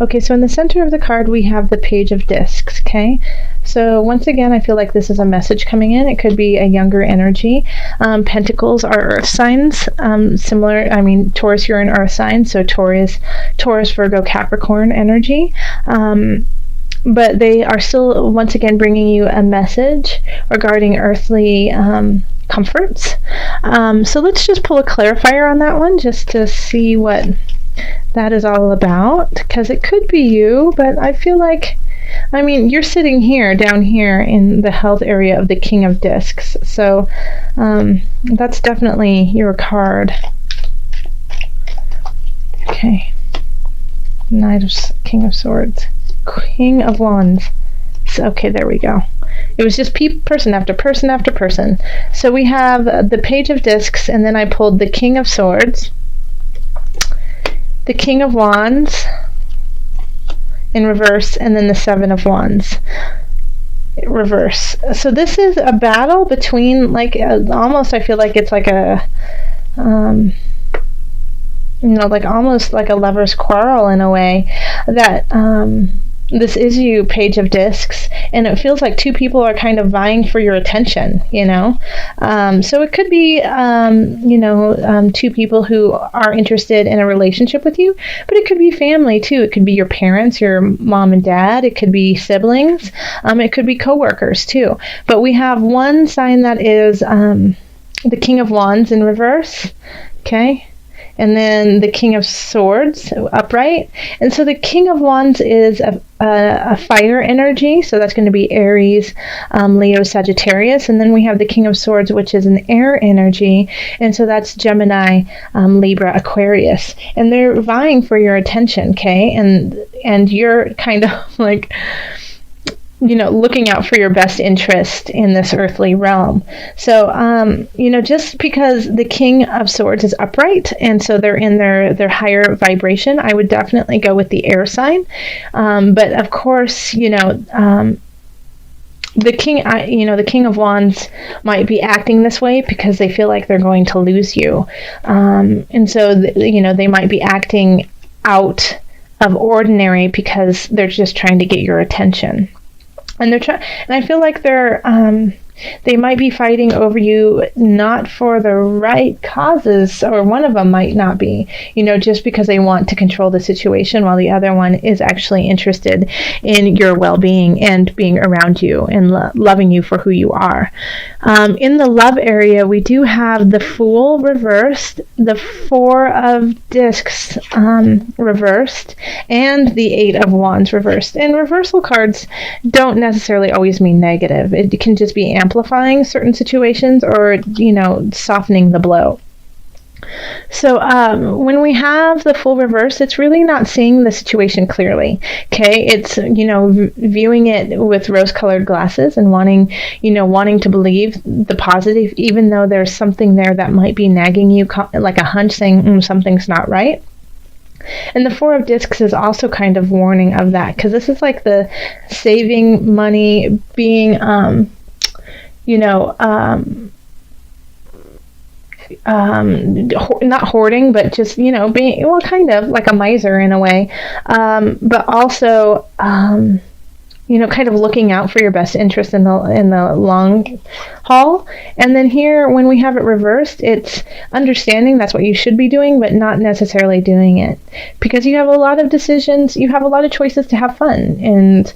Okay, so in the center of the card, we have the Page of Discs, okay? So once again, I feel like this is a message coming in. It could be a younger energy. Pentacles are earth signs, Taurus, you're an earth sign, so Taurus, Virgo, Capricorn energy. But they are still, once again, bringing you a message regarding earthly comforts. So let's just pull a clarifier on that one just to see what that is all about, because it could be you, but I feel like, you're sitting here, down here in the health area of the King of Discs, so that's definitely your card. Okay, King of Swords, King of Wands. So, okay, there we go. It was just person after person after person. So we have the Page of Discs, and then I pulled the King of Swords, the King of Wands in reverse, and then the Seven of Wands reverse. So this is a battle between, almost, I feel like it's like a almost like a lover's quarrel in a way, that this is you, Page of Discs, and it feels like two people are kind of vying for your attention, so it could be two people who are interested in a relationship with you, but it could be family too. It could be your parents, your mom and dad, it could be siblings, it could be co-workers too. But we have one sign that is the King of Wands in reverse, okay, and then the King of Swords upright. And so the King of Wands is a fire energy, so that's going to be Aries, Leo, Sagittarius. And then we have the King of Swords, which is an air energy, and so that's Gemini, Libra, Aquarius. And they're vying for your attention, okay? And you're kind of like, looking out for your best interest in this earthly realm. So, just because the King of Swords is upright, and so they're in their higher vibration, I would definitely go with the air sign. But of course, the King of Wands might be acting this way because they feel like they're going to lose you. And so, they might be acting out of ordinary because they're just trying to get your attention. And I feel like they might be fighting over you not for the right causes, or one of them might not be, just because they want to control the situation, while the other one is actually interested in your well-being and being around you and loving you for who you are. In the love area, we do have the Fool reversed, the Four of Discs reversed, and the Eight of Wands reversed. And reversal cards don't necessarily always mean negative. It can just be amplifying certain situations, or softening the blow. So when we have the Fool reverse, it's really not seeing the situation clearly. Okay, it's viewing it with rose-colored glasses and wanting to believe the positive, even though there's something there that might be nagging you, like a hunch saying something's not right. And the Four of Discs is also kind of warning of that, because this is like the saving money, being not hoarding, but just being, well, kind of like a miser in a way, but also kind of looking out for your best interest in the long haul. And then here, when we have it reversed, it's understanding that's what you should be doing, but not necessarily doing it, because you have a lot of decisions, you have a lot of choices to have fun and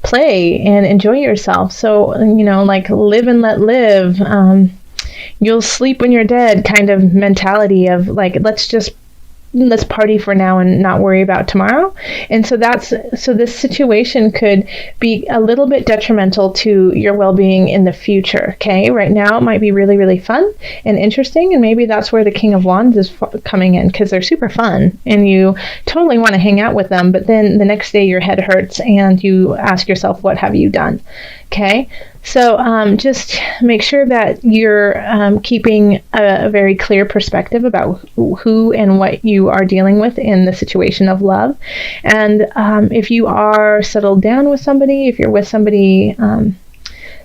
play and enjoy yourself. So like live and let live, you'll sleep when you're dead kind of mentality of like, let's party for now and not worry about tomorrow. And so this situation could be a little bit detrimental to your well-being in the future. Okay, right now it might be really, really fun and interesting, and maybe that's where the King of Wands is coming in, because they're super fun and you totally want to hang out with them, but then the next day your head hurts and you ask yourself, what have you done? Okay, so just make sure that you're keeping a very clear perspective about who and what you are dealing with in the situation of love. And if you are settled down with somebody, if you're with somebody for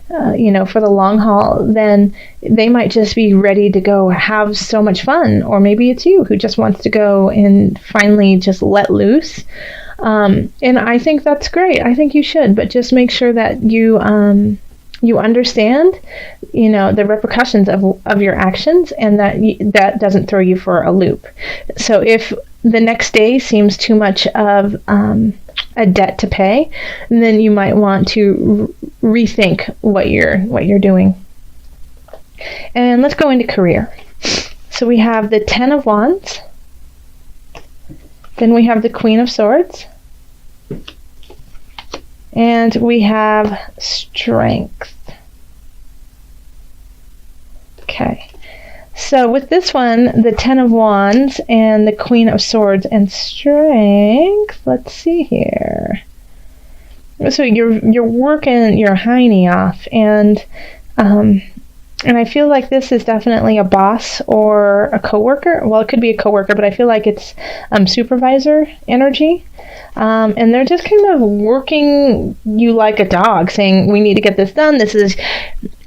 the long haul, then they might just be ready to go have so much fun. Or maybe it's you who just wants to go and finally just let loose. And I think that's great. I think you should, but just make sure that you understand, the repercussions of your actions, and that doesn't throw you for a loop. So if the next day seems too much of a debt to pay, then you might want to rethink what you're doing. And let's go into career. So we have the Ten of Wands, then we have the Queen of Swords, and we have Strength. Okay, so with this one, the Ten of Wands and the Queen of Swords and Strength, let's see here. So you're working your hiney off, and I feel like this is definitely a boss or a coworker. Well, it could be a coworker, but I feel like it's supervisor energy. And they're just kind of working you like a dog, saying, we need to get this done. This is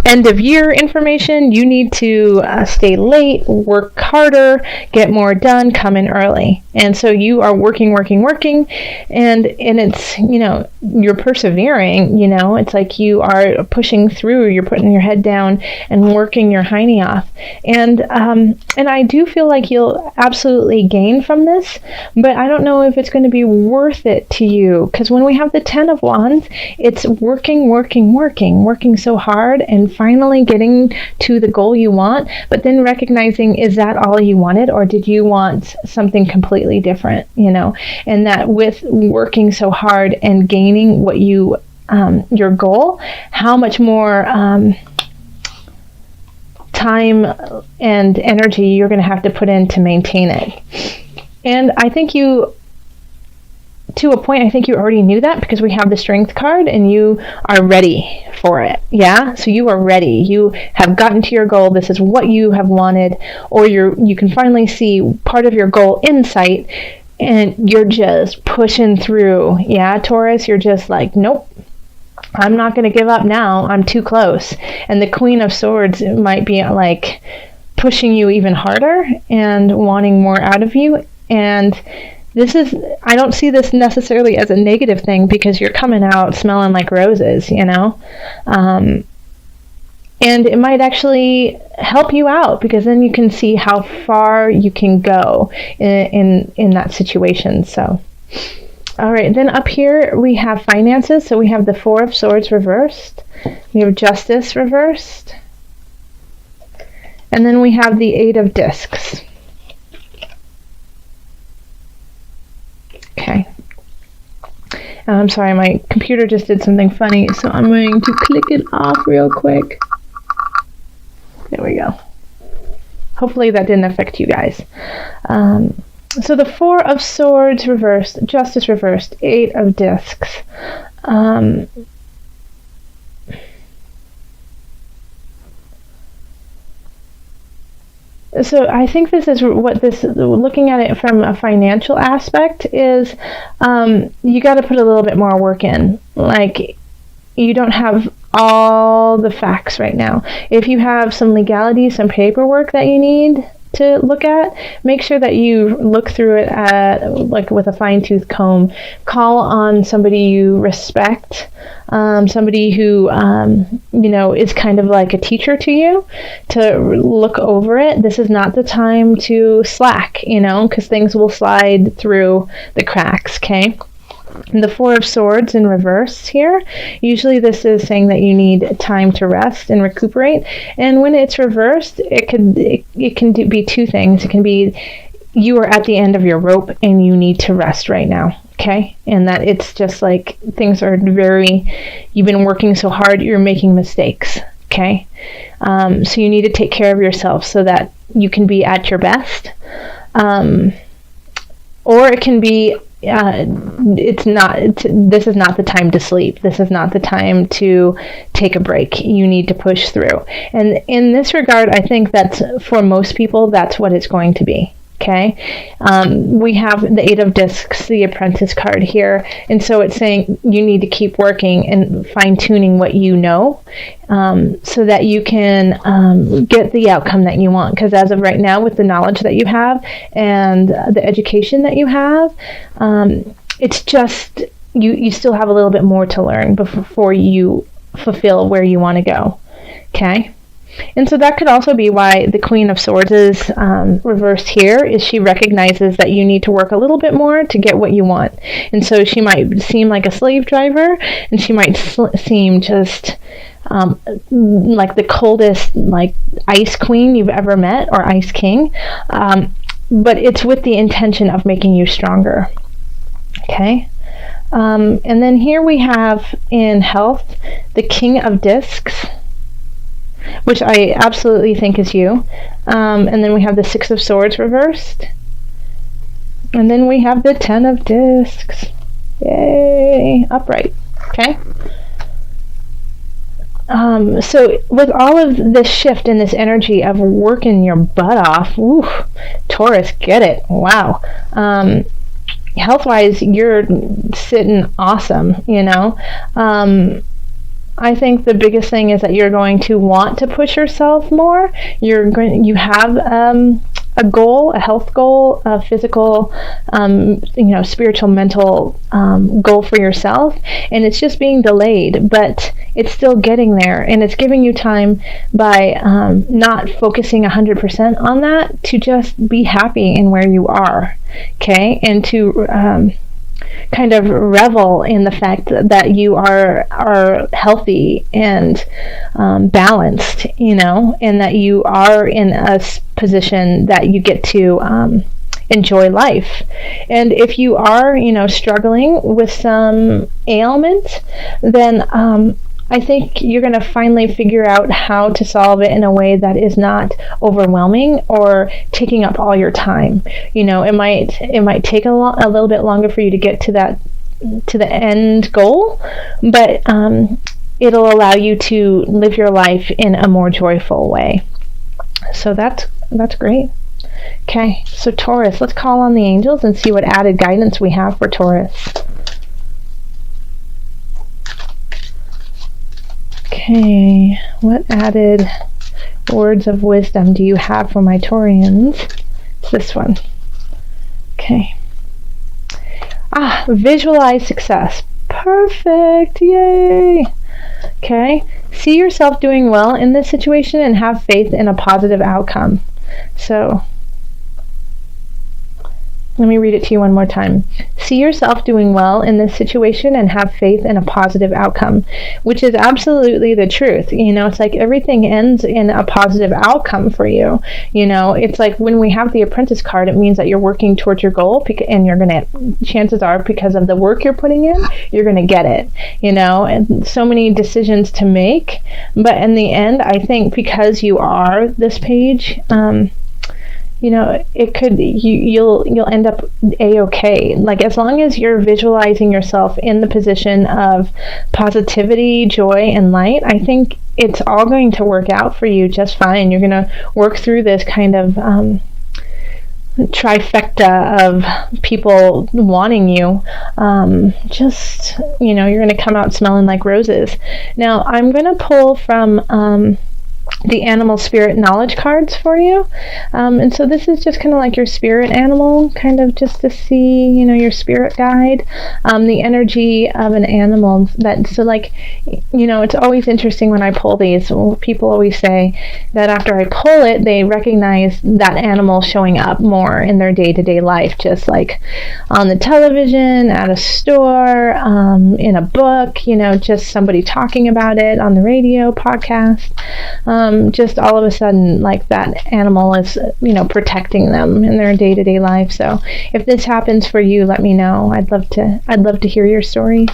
end of year information. You need to stay late, work harder, get more done, come in early. And so you are working, and it's, you're persevering, it's like you are pushing through, you're putting your head down and working your hiney off. And I do feel like you'll absolutely gain from this, but I don't know if it's going to be worth it to you, because when we have the Ten of Wands, it's working so hard and finally getting to the goal you want, but then recognizing, is that all you wanted, or did you want something completely different, and that with working so hard and gaining what you your goal, how much more time and energy you're going to have to put in to maintain it. And I think to a point, I think you already knew that, because we have the Strength card and you are ready for it. Yeah. So you are ready. You have gotten to your goal. This is what you have wanted, or you can finally see part of your goal in sight, and you're just pushing through. Yeah, Taurus, you're just like, nope, I'm not going to give up now. I'm too close. And the Queen of Swords might be like pushing you even harder and wanting more out of you. And I don't see this necessarily as a negative thing, because you're coming out smelling like roses, and it might actually help you out, because then you can see how far you can go in that situation. So, all right, then up here we have finances. So we have the Four of Swords reversed, we have Justice reversed, and then we have the Eight of Discs. Okay. I'm sorry, my computer just did something funny, so I'm going to click it off real quick. There we go. Hopefully that didn't affect you guys. So the Four of Swords reversed, Justice reversed, Eight of Discs. So I think this is what this, looking at it from a financial aspect, is you got to put a little bit more work in. Like, you don't have all the facts right now. If you have some legality, some paperwork that you need to look at, make sure that you look through it like with a fine-tooth comb. Call on somebody you respect, somebody who is kind of like a teacher to you, to look over it. This is not the time to slack, because things will slide through the cracks. Okay. The Four of Swords in reverse here, usually this is saying that you need time to rest and recuperate. And when it's reversed, it can be two things. It can be you are at the end of your rope and you need to rest right now. Okay. And that it's just like things are you've been working so hard, you're making mistakes. Okay. So you need to take care of yourself so that you can be at your best. Or it can be, this is not the time to sleep. This is not the time to take a break. You need to push through. And in this regard, I think that's, for most people, that's what it's going to be. Okay. We have the Eight of Discs, the Apprentice card here. And so it's saying you need to keep working and fine-tuning what you know, so that you can get the outcome that you want. Because as of right now, with the knowledge that you have and the education that you have, it's just you still have a little bit more to learn before you fulfill where you want to go. Okay? And so that could also be why the Queen of Swords is reversed here, is she recognizes that you need to work a little bit more to get what you want. And so she might seem like a slave driver, and she might seem just like the coldest, like, ice queen you've ever met, or ice king. But it's with the intention of making you stronger. Okay? And then here we have in health the King of Discs, which I absolutely think is you. And then we have the Six of Swords reversed. And then we have the Ten of Discs. Yay! Upright. Okay? So with all of this shift in this energy of working your butt off, woo, Taurus, get it. Wow. Health-wise, you're sitting awesome, you know. I think the biggest thing is that you're going to want to push yourself more. You have a goal, a health goal, a physical, spiritual, mental goal for yourself, and it's just being delayed, but it's still getting there, and it's giving you time by not focusing 100% on that, to just be happy in where you are, okay, and to kind of revel in the fact that you are healthy and balanced, you know, and that you are in a position that you get to enjoy life. And if you are, struggling with some ailment, then I think you're going to finally figure out how to solve it in a way that is not overwhelming or taking up all your time. It might take a little bit longer for you to get to the end goal, but it'll allow you to live your life in a more joyful way. So that's great. Okay, so Taurus, let's call on the angels and see what added guidance we have for Taurus. Okay, what added words of wisdom do you have for my Taurians? It's this one. Okay. Visualize success. Perfect. Yay. Okay. See yourself doing well in this situation and have faith in a positive outcome. So, let me read it to you one more time. See yourself doing well in this situation and have faith in a positive outcome, which is absolutely the truth. It's like everything ends in a positive outcome for you. It's like when we have the apprentice card, it means that you're working towards your goal, and you're going to, chances are, because of the work you're putting in, you're going to get it, and so many decisions to make. But in the end, I think because you are this page, it could, you'll end up a-okay. Like, as long as you're visualizing yourself in the position of positivity, joy, and light, I think it's all going to work out for you just fine. You're going to work through this kind of trifecta of people wanting you. You're going to come out smelling like roses. Now, I'm going to pull from the animal spirit knowledge cards for you, and so this is just kind of like your spirit animal, kind of just to see, your spirit guide, the energy of an animal. It's always interesting when I pull these. People always say that after I pull it, they recognize that animal showing up more in their day-to-day life, just like on the television, at a store, in a book, just somebody talking about it on the radio, podcast. Just all of a sudden, like, that animal is, protecting them in their day-to-day life. So if this happens for you, let me know. I'd love to hear your stories.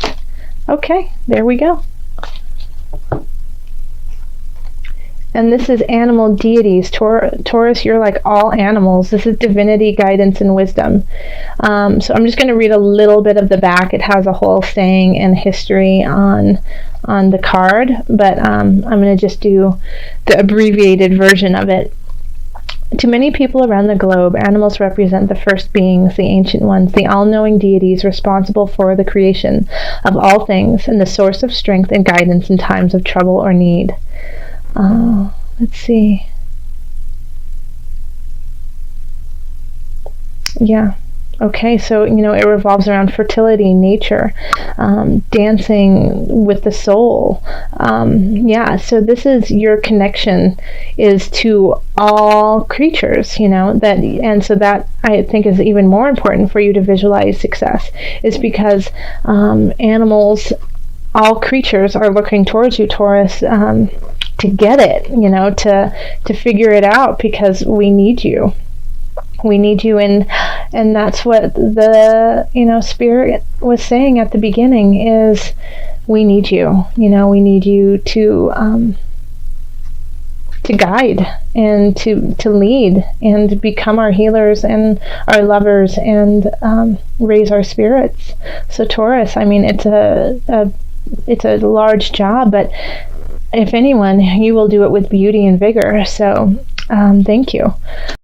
Okay, there we go. And this is animal deities. Taurus, you're like all animals. This is divinity, guidance, and wisdom. So I'm just going to read a little bit of the back. It has a whole saying and history on the card, but I'm going to just do the abbreviated version of it. To many people around the globe, animals represent the first beings, the ancient ones, the all-knowing deities responsible for the creation of all things and the source of strength and guidance in times of trouble or need. Let's see. Yeah. Okay, so, it revolves around fertility, nature, dancing with the soul. Yeah, so this is your connection is to all creatures, and so that I think is even more important for you to visualize success, is because animals, all creatures are looking towards you, Taurus, to get it, to figure it out, because we need you. We need you, and that's what the spirit was saying at the beginning, is we need you. We need you to guide and to lead and become our healers and our lovers, and raise our spirits. So Taurus, it's a large job, but if anyone, you will do it with beauty and vigor. So thank you.